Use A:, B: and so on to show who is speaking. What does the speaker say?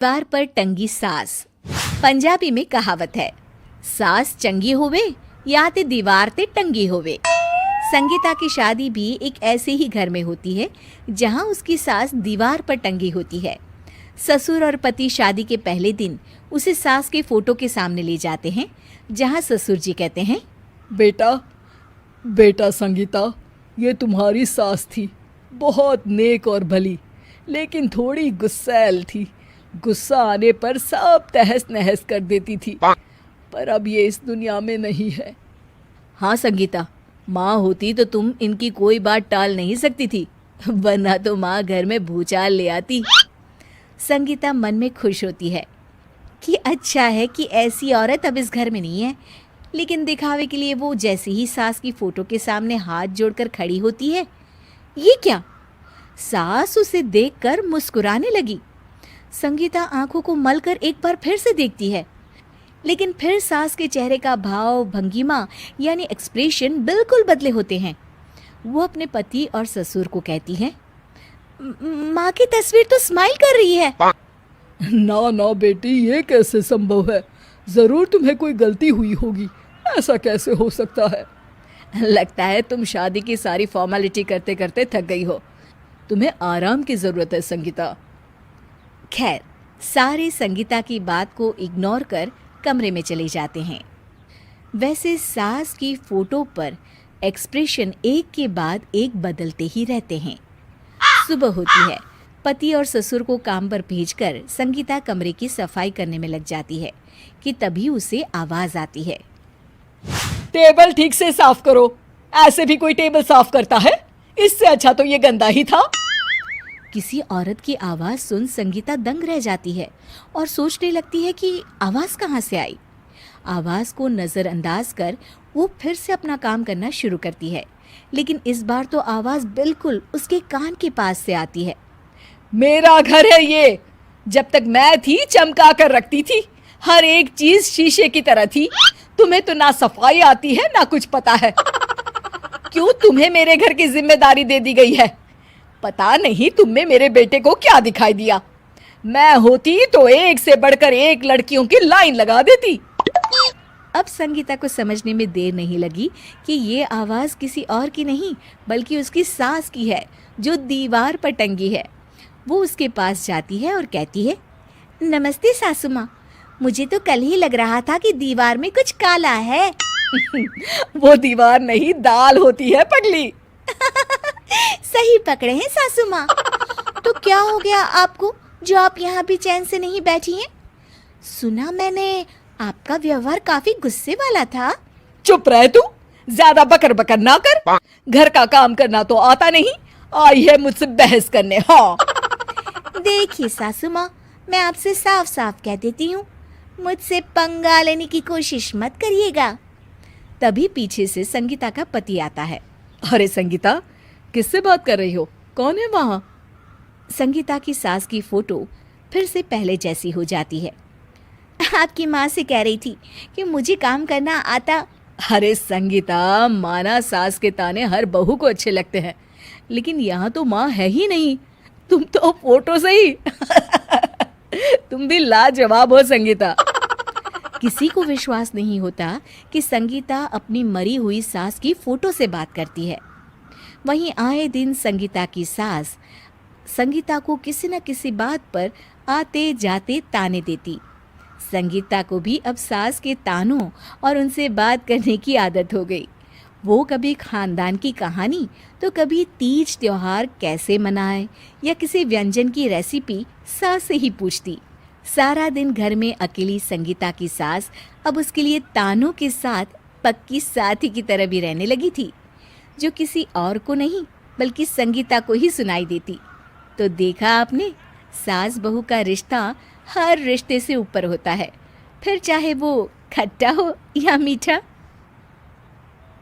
A: दीवार पर टंगी सास। पंजाबी में कहावत है, सास चंगी होवे या ते दीवार ते टंगी होवे। संगीता की शादी भी एक ऐसे ही घर में होती है जहां उसकी सास दीवार पर टंगी होती है। ससुर और पति शादी के पहले दिन उसे सास के फोटो के सामने ले जाते हैं, जहां ससुर जी कहते हैं,
B: बेटा बेटा संगीता, ये तुम्हारी सास थी, बहुत नेक और भली, लेकिन थोड़ी गुस्सैल थी। गुस्सा आने पर सब तहस नहस कर देती थी, पर अब ये इस दुनिया में नहीं है।
A: हाँ संगीता, माँ होती तो तुम इनकी कोई बात टाल नहीं सकती थी, वरना तो माँ घर में भूचाल ले आती। संगीता मन में खुश होती है कि अच्छा है कि ऐसी औरत अब इस घर में नहीं है, लेकिन दिखावे के लिए वो जैसे ही सास की फोटो के सामने हाथ जोड़कर खड़ी होती है, ये क्या? सास उसे देखकर मुस्कुराने लगी। संगीता आंखों को मलकर एक बार फिर से देखती है, लेकिन फिर सास के चेहरे का भाव, भंगिमा यानी एक्सप्रेशन बिल्कुल बदले होते हैं। वो अपने पति और ससुर को कहती है, माँ की तस्वीर तो स्माइल कर रही है।
B: ना ना बेटी, ये कैसे संभव है? जरूर तुम्हें कोई गलती हुई होगी, ऐसा कैसे हो सकता है?
A: लगता है तुम शादी की सारी फॉर्मेलिटी करते करते थक गई हो, तुम्हें आराम की जरूरत है संगीता। खैर, सारे संगीता की बात को इग्नोर कर कमरे में चले जाते हैं। वैसे सास की फोटो पर एक्सप्रेशन एक के बाद एक बदलते ही रहते हैं। सुबह होती है, पति और ससुर को काम पर भेजकर संगीता कमरे की सफाई करने में लग जाती है कि तभी उसे आवाज आती है,
B: टेबल ठीक से साफ करो। ऐसे भी कोई टेबल साफ करता है? इससे अच्छा तो ये गंदा ही था।
A: किसी औरत की आवाज सुन संगीता दंग रह जाती है और सोचने लगती है कि आवाज कहाँ से आई। आवाज को नजरअंदाज कर वो फिर से अपना काम करना शुरू करती है, लेकिन इस बार तो आवाज बिल्कुल उसके कान के पास से आती है।
B: मेरा घर है ये, जब तक मैं थी चमका कर रखती थी, हर एक चीज शीशे की तरह थी। तुम्हें तो ना सफाई आती है ना कुछ पता है। क्यों तुम्हें मेरे घर की जिम्मेदारी दे दी गई है? पता नहीं तुम में मेरे बेटे को क्या दिखाई दिया। मैं होती तो एक से बढ़कर एक लड़कियों की लाइन लगा देती।
A: अब संगीता को समझने में देर नहीं लगी कि ये आवाज किसी और की नहीं बल्कि उसकी सास की है, जो दीवार पर टंगी है। वो उसके पास जाती है और कहती है, नमस्ते सासू माँ, मुझे तो कल ही लग रहा था कि दीवार में कुछ काला है।
B: वो दीवार नहीं, दाल होती है पगली।
A: सही पकड़े हैं सासू माँ। तो क्या हो गया आपको जो आप यहाँ भी चैन से नहीं बैठी हैं? सुना मैंने आपका व्यवहार काफी गुस्से वाला था।
B: चुप रह तू, ज्यादा बकर बकर ना कर। घर का काम करना तो आता नहीं, आई है मुझसे बहस करने। हाँ
A: देखिए सासू माँ, मैं आपसे साफ साफ कह देती हूँ, मुझसे पंगा लेने की कोशिश मत करिएगा। तभी पीछे से संगीता का पति आता है।
B: अरे संगीता, किससे बात कर रही हो? कौन है वहाँ?
A: संगीता की सास की फोटो फिर से पहले जैसी हो जाती है। आपकी माँ से कह रही थी कि मुझे काम करना आता।
B: अरे संगीता, माना सास के ताने हर बहू को अच्छे लगते हैं, लेकिन यहाँ तो माँ है ही नहीं, तुम तो फोटो से ही। तुम भी लाजवाब हो संगीता।
A: किसी को विश्वास नहीं होता कि संगीता अपनी मरी हुई सास की फोटो से बात करती है। वहीं आए दिन संगीता की सास संगीता को किसी न किसी बात पर आते जाते ताने देती। संगीता को भी अब सास के तानों और उनसे बात करने की आदत हो गई। वो कभी खानदान की कहानी तो कभी तीज त्योहार कैसे मनाए या किसी व्यंजन की रेसिपी सास से ही पूछती। सारा दिन घर में अकेली संगीता की सास अब उसके लिए तानों के साथ पक्की साथी की तरह भी रहने लगी थी, जो किसी और को नहीं बल्कि संगीता को ही सुनाई देती। तो देखा आपने, सास बहू का रिश्ता हर रिश्ते से ऊपर होता है, फिर चाहे वो खट्टा हो या मीठा।